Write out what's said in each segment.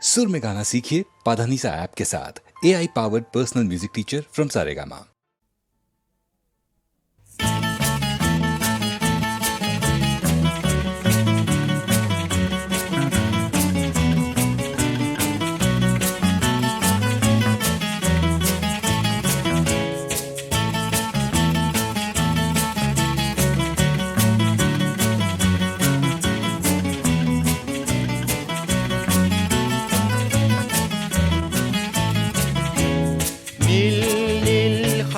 सुर में गाना सीखिए पाधानीसा ऐप के साथ। AI powered personal music teacher from Saregama.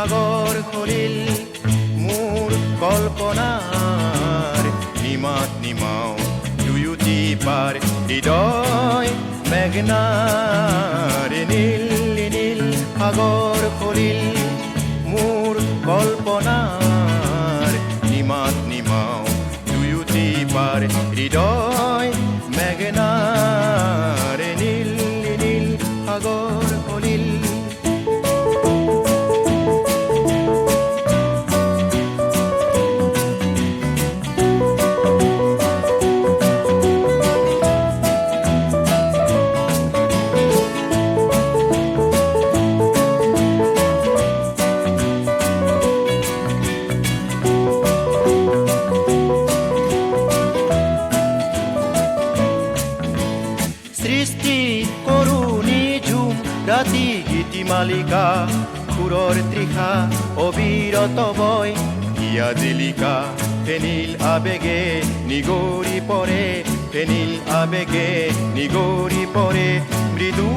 Sagar Khalil মোৰ কল্পনাৰ নিমাত নিমাও দুয়োটি পাৰ হৃদয় মেঘনাৰ নীল নীল সাগৰ খলিল মোৰ কল্পনাৰ নিমাত নিমাও দুয়োটি পাৰ হৃদয় মেঘনাৰ নীল নীল সাগৰ খলিল ৰাতি গীতিমালিকা সুৰৰ তৃষা অবিৰত বয় হিয়া জিলিকা ফেনিল আবেগে নিগৰি পৰে ফেনিল আবেগে নিগৰি পৰে মৃদু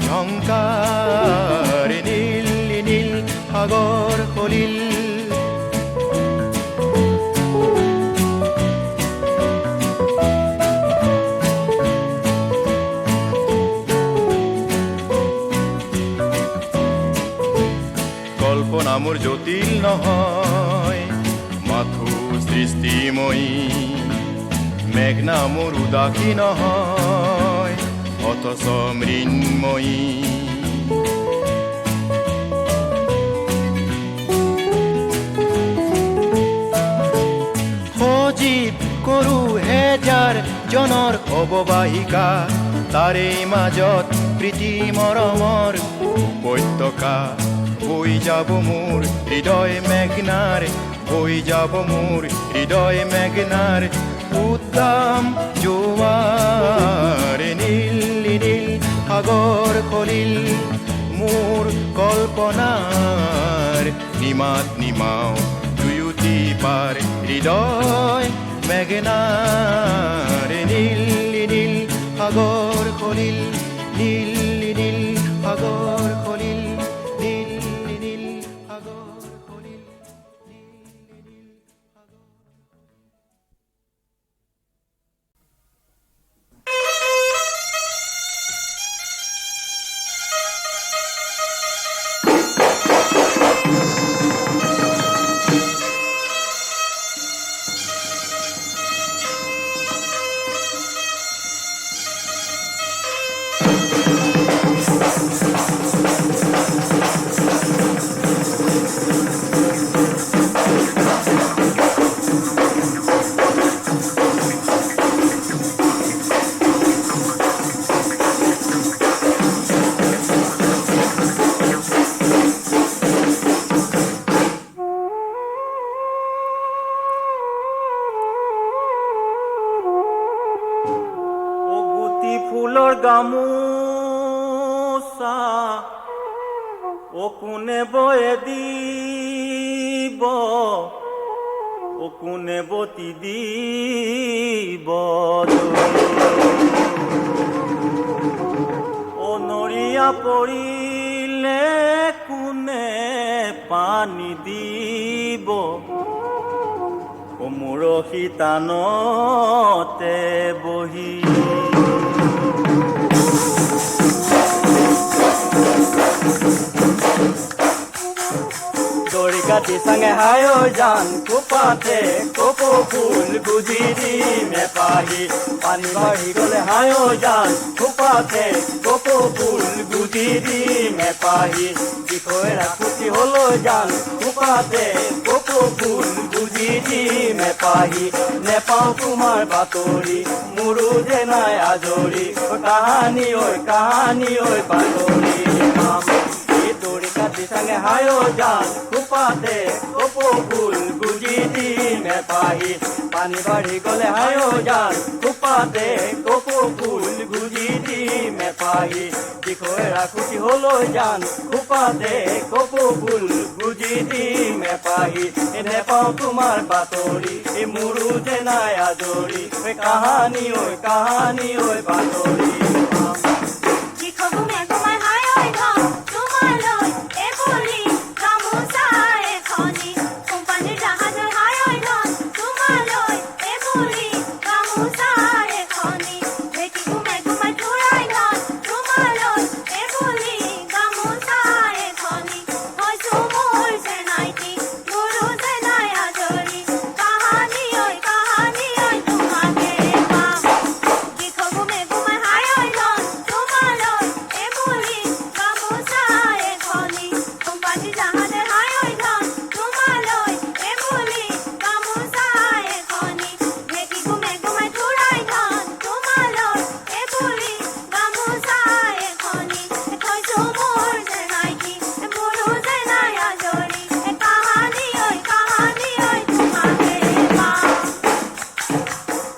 ঝংকাৰ নীল নীল সাগৰ খলিল কল্পনা মোৰ জটিল নহয় মাথো সৃষ্টিময়ী মেঘনা মোৰ উদাসী নহয় অথচ মৃন্ময়ী সজীৱ কৰোঁ হেজাৰ জনৰ অৱবাহিকা তাৰে মাজত প্ৰীতি মৰমৰ উপত্যকা বৈ যাব মোৰ হৃদয় মেঘনাৰ বৈ যাব মোৰ হৃদয় মেঘনাৰ উদ্দাম জোৱাৰ নীল নীল সাগৰ খলিল মোৰ কল্পনাৰ নিমাত নিমাও দুয়োটি পাৰ হৃদয় মেঘনাৰ নীল নীল সাগৰ খলিল নীল নীল সাগৰ খলিল গামোচা ও কোনে বয়ে দিব ও কোনে বতি দিব ও নৰিয়া পৰিলে কোনে পানী দিব ও মোৰ শীতানতে বহি কাটি চাঙে হায়ো জান কোপাতে কপৌ ফুল গুজিৰি নেপাহি পানী বাঢ়ি গলে হায়ো জান কোপাতে কপৌ ফুল গুজিৰি নেপাহি বিষয় ৰাখুতি হলো জান কোপাতে কপৌ ফুল গুজিৰি নেপাহি নেপাওঁ তোমাৰ বাতৰি মোৰো যে নাই আজৰি কাহানী ঐ বাতৰি পাম তোৰি কাটি চাঙে হায়ো জান কোপাতে কপৌ ফুল গুজিৰি নেপাহি পানী বাঢ়ি গলে হায়ো জান কোপাতে কপৌ ফুল গুজিৰি নেপাহি বিষয় ৰাখুতি হলো জান কোপাতে কপৌ ফুল গুজিৰি নেপাহি নেপাওঁ তোমাৰ বাতৰি মোৰো যে নাই আজৰি কাহানী ঐ বাতৰি পাম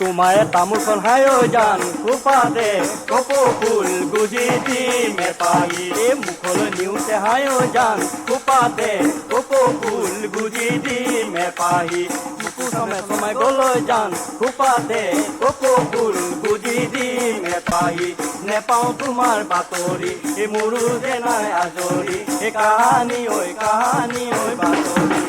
তোমাৰে তামোলখন হায়ো জান কোপাতে কপৌ ফুল গুজিৰি নেপাহি মুখলৈ নিওঁতে হায়ো জান কোপাতে কপৌ ফুল গুজিৰি নেপাহি বুকু চমাই গলৈ জান কোপাতে কপৌ ফুল গুজিৰি নেপাহি নেপাওঁ তোমাৰ বাতৰি মোৰো যে নাই আজৰি কাহানী ঐ বাতৰি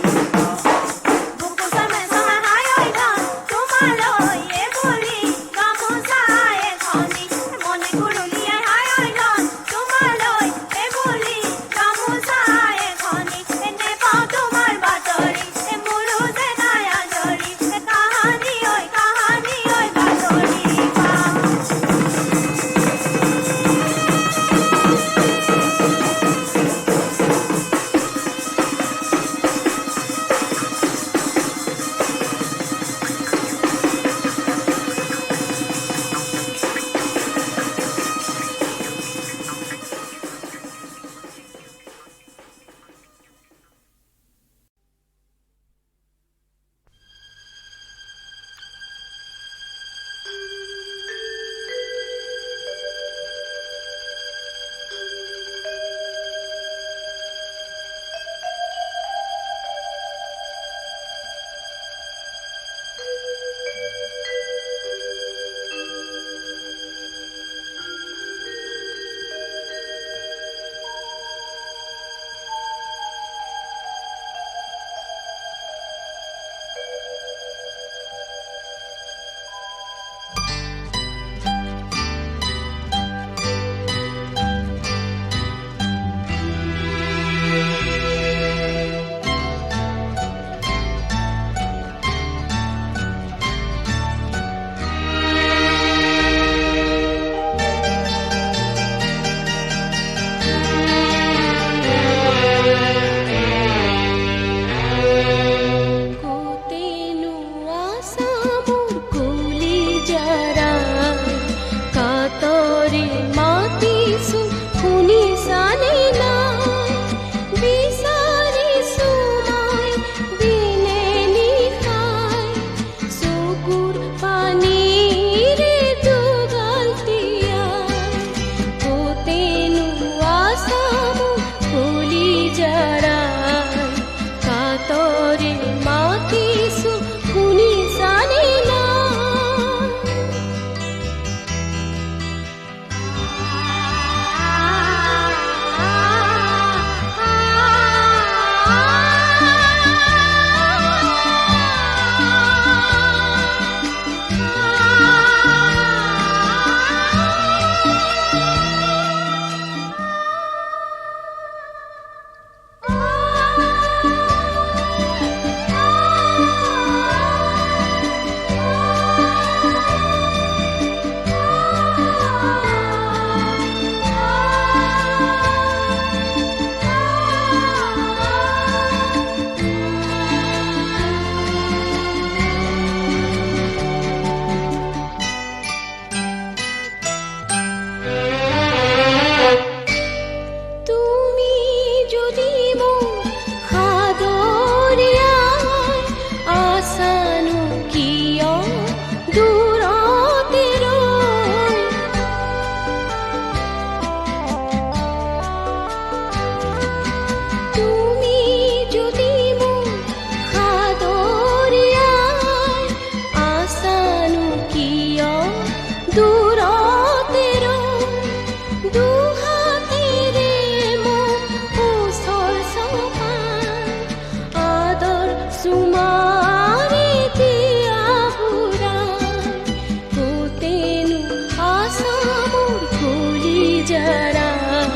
jarai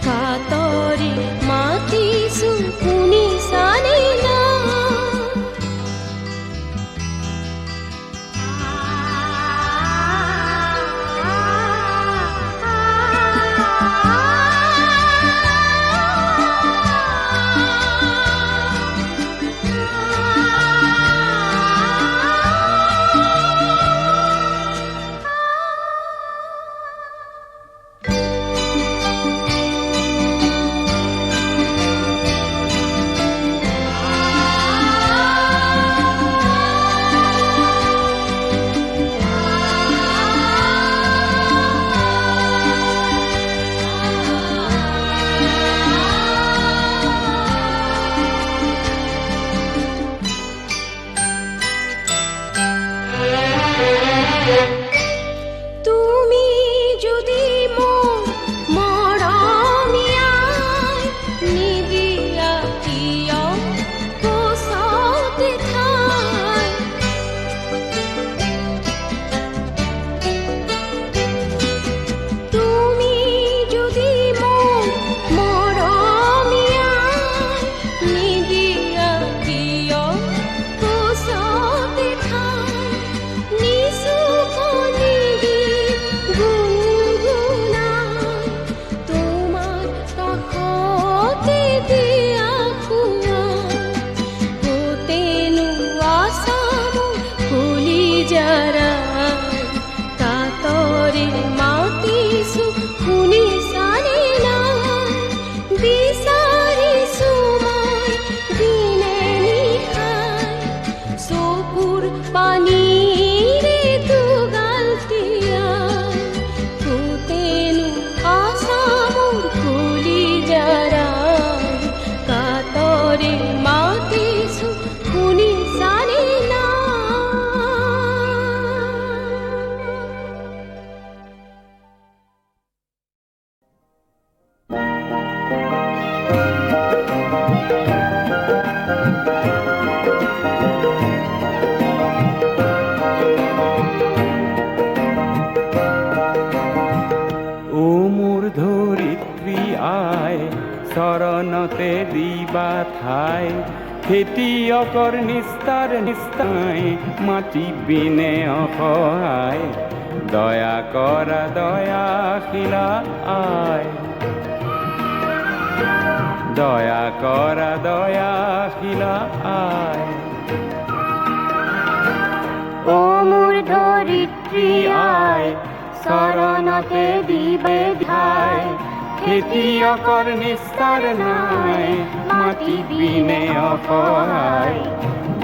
katori mati sukuni sanena চৰণতে দিবা ঠাই খেতিয়কৰ নিস্তাৰ নিস্তাই মাটি বিনে অসহায় দয়া কৰা দয়াশীলা আই দয়া কৰা দয়াশীলা আই ও মোৰ ধৰিত্ৰী আই চৰণতে দিবে ঠাই খেতিয়কৰ নিস্তাৰ নাই মাটি বিনে অসহায়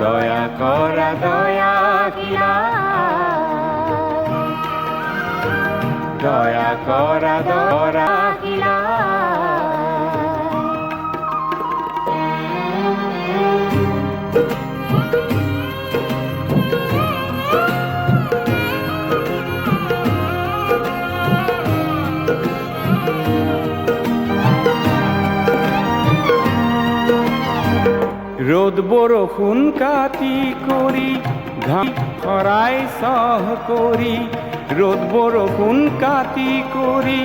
দয়া কৰা দয়াশীলা দয়া কৰা দয়াশীলা ৰ'দ বৰষুণ কাটি কৰি ঘাম খৰাই চহ কৰি ৰ'দ বৰষুণ কাটি কৰি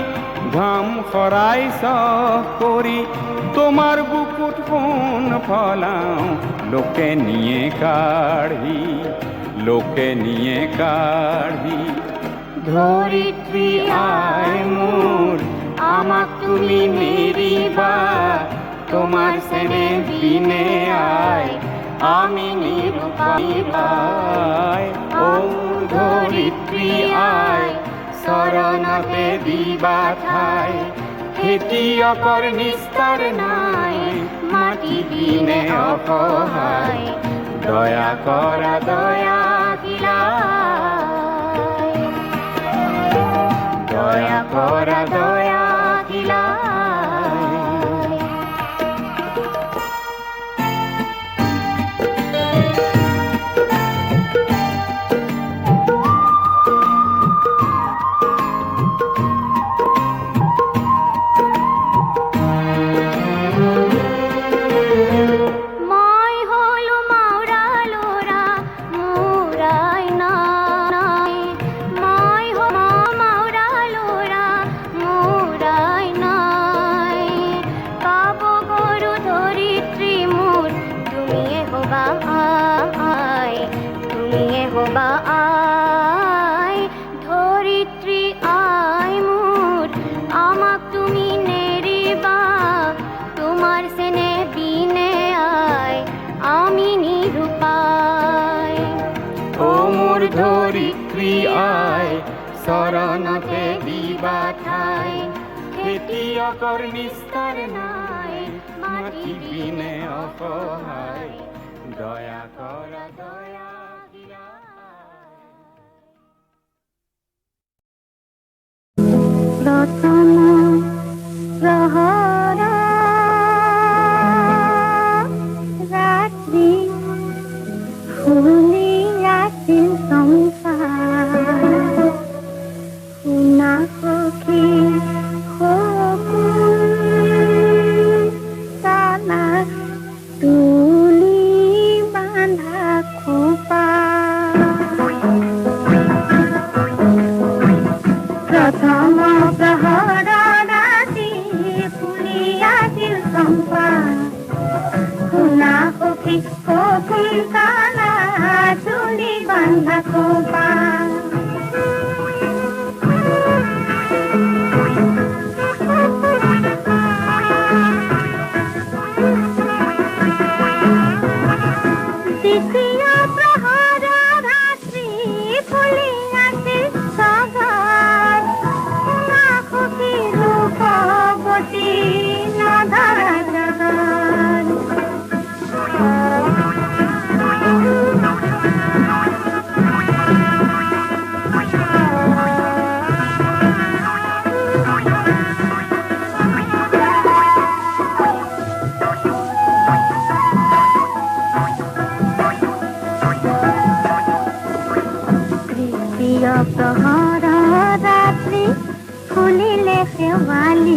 ঘাম খৰাই চহ কৰি তোমাৰ বুকুত সোণ ফলাওঁ লোকে নিয়ে কাঢ়ি লোকে নিয়ে কাঢ়ি ধৰিত্ৰী আই মোৰ আমাক তুমি নেৰিবা তোমাৰ সেনে বিনে আয় আমি নিৰুপায় ও ধৰিত্ৰী আয় শৰণতে দিবা ঠাই খেতিয়কৰ নিস্তাৰ নাই মাটি বিনে অসহায় দয়া কৰা দয়াশীলা দয়া কৰা দয়াশীলা তুমি নেৰিবা তোমাৰ চেনে বিনে আই আমি নিৰূপায় ও মোৰ ধৰিত্ৰী আই চৰণতে দিবা ঠাই খেতিয়কৰ নিস্তাৰ নাই মাটি বিনে অসহায় দয়া কৰা দয়া দিয়া প্ৰথম প্ৰহৰ ৰাত্ৰি ফুলি আছিল সংসাৰ শুনা সখী সপোন তালা তুলি বান্ধা খোপা প্ৰথম প্ৰহৰ ৰাতি ফুলি আছিল চম্পা শুনা সখী সপোন তালা তুলি বান্ধা খোপা দ্বিতীয় প্ৰহৰ ৰাত্ৰি ফুলি আছিল সগাৰ শুনা সখী ৰূপৱতী নধৰা জগাৰ তৃতীয় প্ৰহৰ ৰাত্ৰি ফুলিলে শেৱালি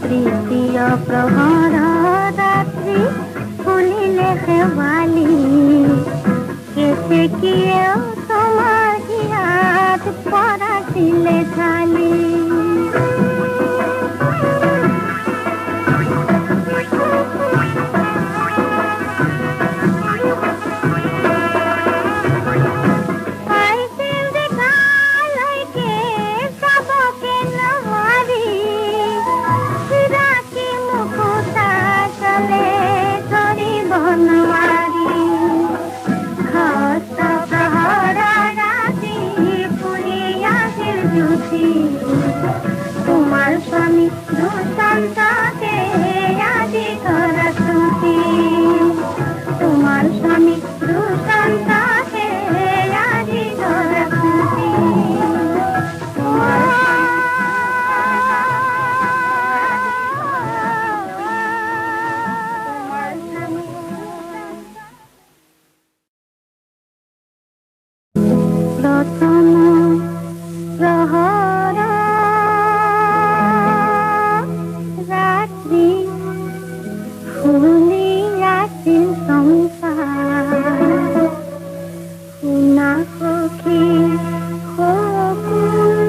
তৃতীয় প্ৰহৰ ৰাত্ৰি ফুলিলে শেৱালি কেতেকীয়েও তোমাৰ হিয়াত পৰাছিলে ঢালি পাইছিল দেখালৈকে চাবকে নোৱাৰি চিৰাকি মুকুতা চলে ধৰিব নোৱাৰি হস্ত প্ৰহৰ ৰাতি ফুলি আছিল জ্যোতি তোমাৰ স্বামী দুচন্তকে আজি ধৰা শ্ৰুতি তোমাৰ স্বামী দুচন্তকে আজি ধৰা শ্ৰুতি প্ৰথম প্ৰহৰ ৰাত্ৰি ফুলি আছিল সংসাৰ শুনা সখী সপোন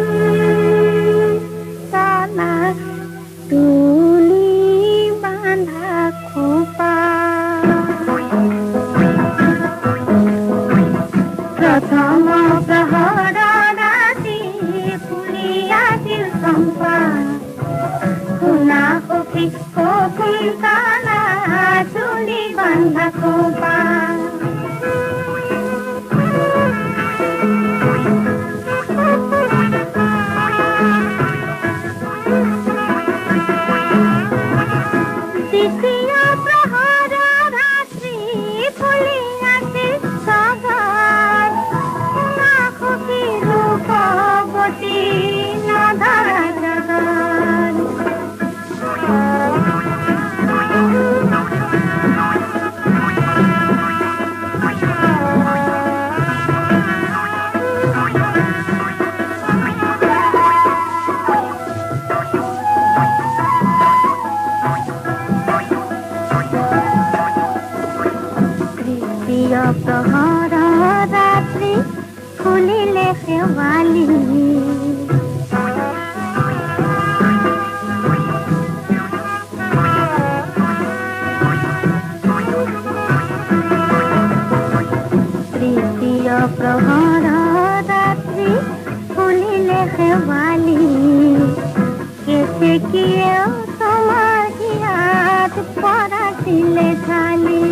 তালা তুলি বান্ধা খোপা প্ৰথম প্ৰহৰ ৰাতি ফুলি আছিল চম্পা শুনা সখী সপোন তালা তুলি বান্ধা খোপা দ্বিতীয় প্ৰহৰ ৰাত্ৰি ফুলি আছিল সগাৰ শুনা সখী ৰূপৱতী নধৰা জগাৰ তৃতীয় প্ৰহৰ ৰাত্ৰি ফুলিলে শেৱালি প্ৰহৰ ৰাত্ৰি ফুলিলে খেৱালি কেছে কিয়েও তোমাৰ হিয়াত পৰাছিলে ছালি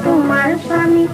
তোমাৰ স্বামী